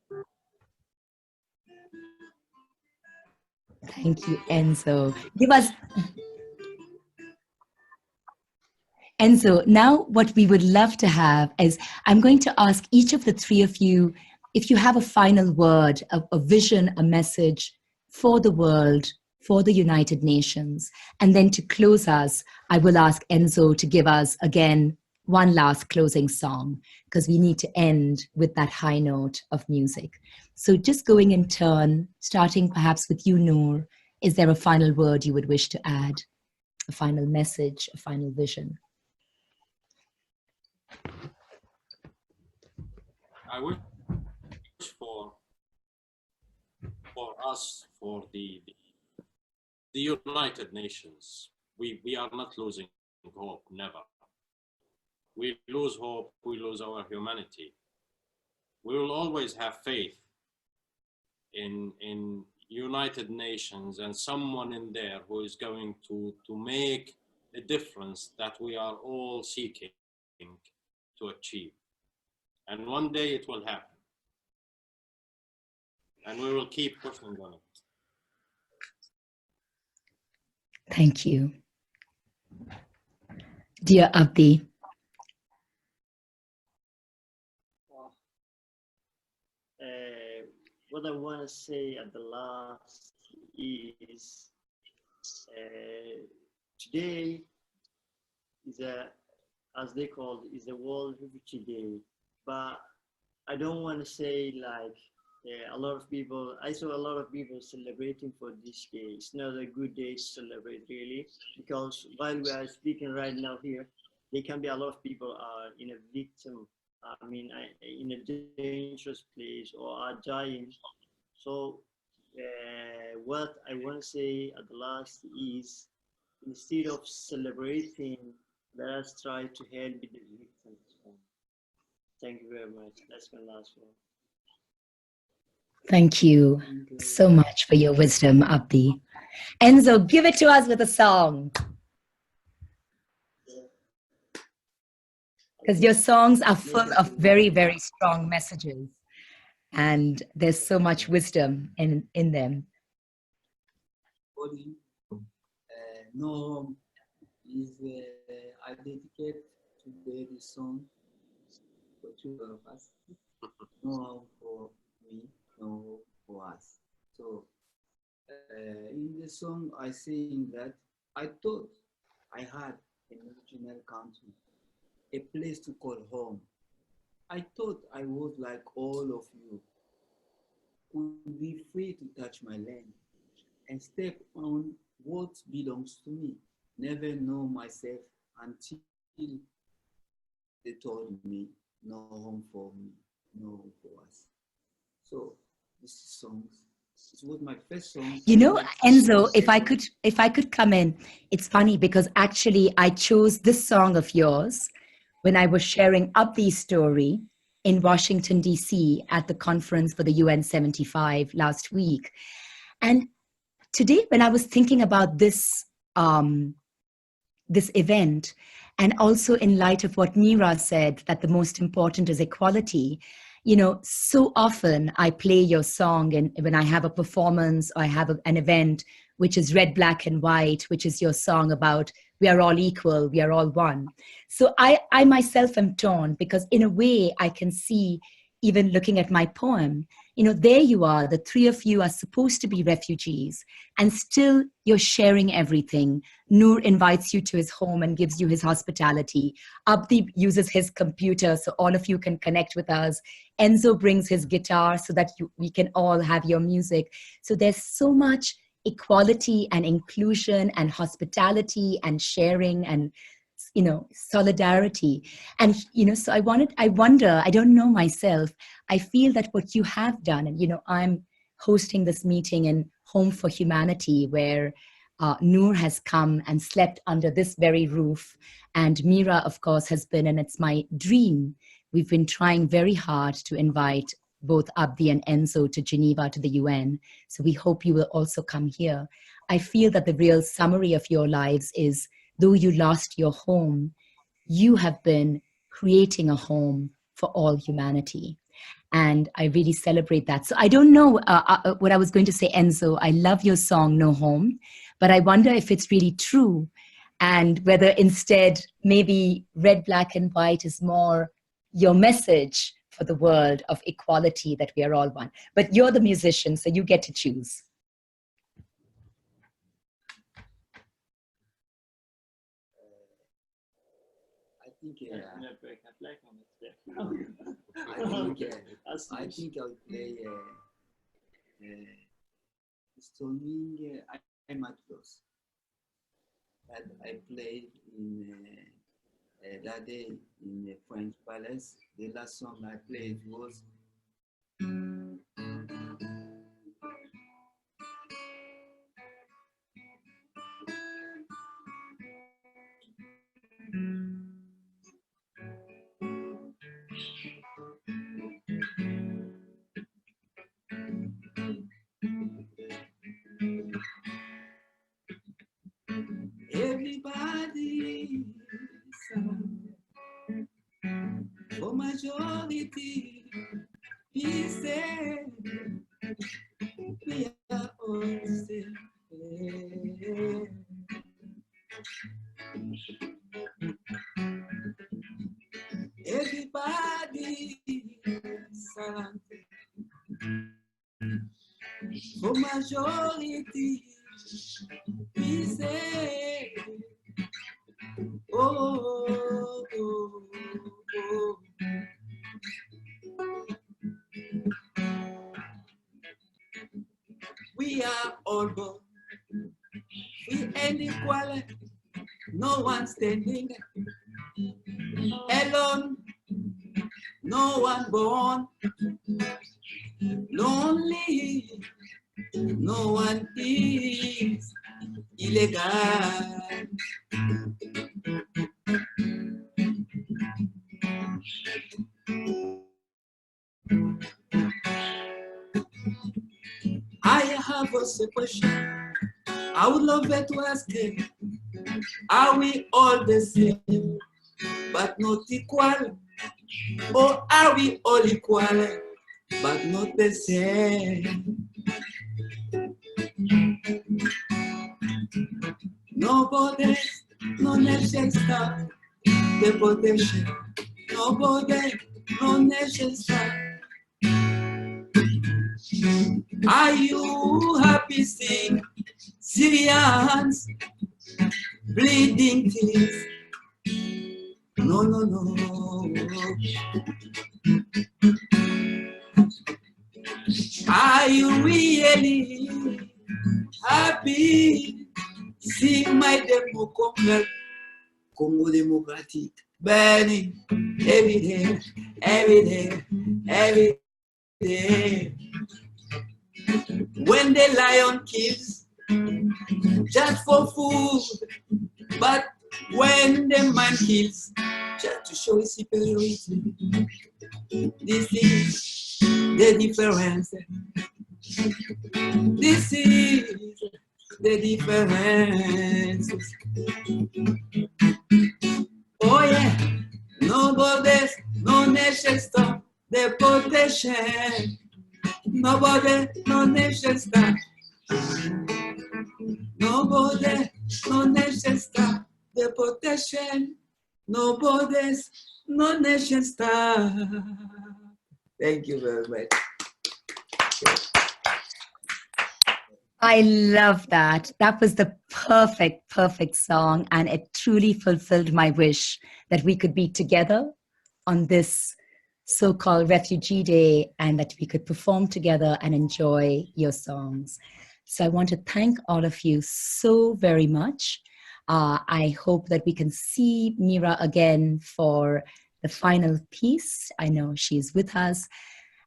Thank you, Enzo. Give us... Enzo, now what we would love to have is, I'm going to ask each of the three of you if you have a final word, a vision, a message for the world, for the United Nations. And then to close us, I will ask Enzo to give us, again, one last closing song, because we need to end with that high note of music. So just going in turn, starting perhaps with you, Nour, is there a final word you would wish to add? A final message, a final vision? I wish for us, for the United Nations, we are not losing hope, never. We lose hope, we lose our humanity. We will always have faith in United Nations and someone in there who is going to make a difference that we are all seeking to achieve. And one day it will happen. And we will keep pushing on it. Thank you. Dear Abdi. What I want to say at the last is today is as they call it, is the World Refugee Day, but I don't want to say like a lot of people, I saw a lot of people celebrating for this day. It's not a good day to celebrate really, because while we are speaking right now here, there can be a lot of people are in a victim, in a dangerous place or are dying. So what I want to say at the last is, instead of celebrating, let us try to help the victims. Thank you very much. That's my last one. Thank you so much for your wisdom, Abdi. Enzo, give it to us with a song. Because your songs are full of very, very strong messages. And there's so much wisdom in them. No is I dedicate today the song for two of us. No for me, no for us. So in the song I sing that I thought I had an original country, a place to call home. I thought I was like all of you, could be free to touch my land and step on what belongs to me. Never know myself until they told me no home for me, no home for us. So this song, it was my first song. You know, Enzo, if I could come in, it's funny because actually I chose this song of yours when I was sharing Abdi's story in Washington, D.C. at the conference for the UN 75 last week. And today, when I was thinking about this, this event, and also in light of what Meera said, that the most important is equality, you know, so often I play your song and when I have a performance or I have an event, which is Red, Black and White, which is your song about we are all equal, we are all one. So I myself am torn because in a way I can see, even looking at my poem, you know, there you are, the three of you are supposed to be refugees and still you're sharing everything. Nour invites you to his home and gives you his hospitality. Abdi uses his computer so all of you can connect with us. Enzo brings his guitar so that we can all have your music. So there's so much equality and inclusion and hospitality and sharing and, you know, solidarity. And, you know, so I wonder, I don't know myself, I feel that what you have done, and, you know, I'm hosting this meeting in Home for Humanity where Nour has come and slept under this very roof. And Meera, of course, has been, and it's my dream. We've been trying very hard to invite both Abdi and Enzo to Geneva, to the UN. So we hope you will also come here. I feel that the real summary of your lives is, though you lost your home, you have been creating a home for all humanity. And I really celebrate that. So I don't know what I was going to say, Enzo. I love your song, No Home, but I wonder if it's really true and whether instead maybe Red, Black and White is more your message for the world of equality, that we are all one. But you're the musician, so you get to choose. I think I'll play Storming I'm at loss that I played in that day in the French Palace. The last song I played was Everybody for majority he said we are all the same. Everybody sang for majority he said oh, oh, oh. We are all born free and equal, no one standing alone, no one born lonely, no one is illegal. I have a question. I would love it to ask you. Are we all the same, but not equal? Or are we all equal, but not the same? No nobody, no necessita de protection. Nobody, no necessita. Are you happy seeing Syrians bleeding tears? No, no, no. Are you really happy seeing my demo Congo Democratic burning every day, every day, every day? When the lion kills just for food, but when the man kills just to show his superiority, this is the difference. This is the difference. Oh yeah, no borders, no nation stop the protection. Nobody, no nation stop. Nobody, no nation stop the protection. No borders, no nation stop. Thank you very much. I love that. That was the perfect song. And it truly fulfilled my wish that we could be together on this so-called Refugee Day and that we could perform together and enjoy your songs. So I want to thank all of you so very much. I hope that we can see Meera again for the final piece. I know she's with us.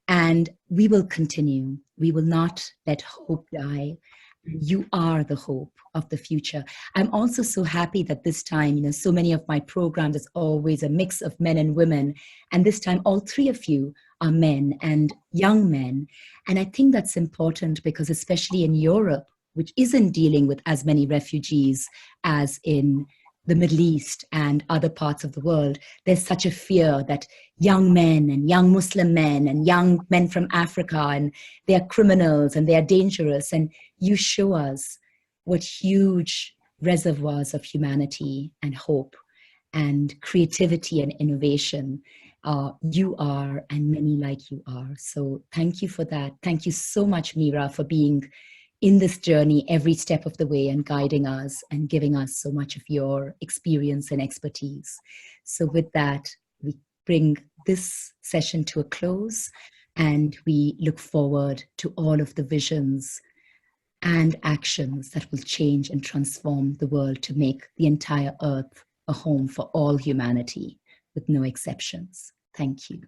And we will continue. We will not let hope die. You are the hope of the future. I'm also so happy that this time, so many of my programs is always a mix of men and women. And this time, all three of you are men and young men. And I think that's important because especially in Europe, which isn't dealing with as many refugees as in the Middle East and other parts of the world, there's such a fear that young men and young Muslim men and young men from Africa, and they are criminals and they are dangerous. And you show us what huge reservoirs of humanity and hope and creativity and innovation you are, and many like you are. So thank you for that. Thank you so much, Meera, for being in this journey every step of the way and guiding us and giving us so much of your experience and expertise. So with that, we bring this session to a close and we look forward to all of the visions and actions that will change and transform the world to make the entire earth a home for all humanity with no exceptions. Thank you.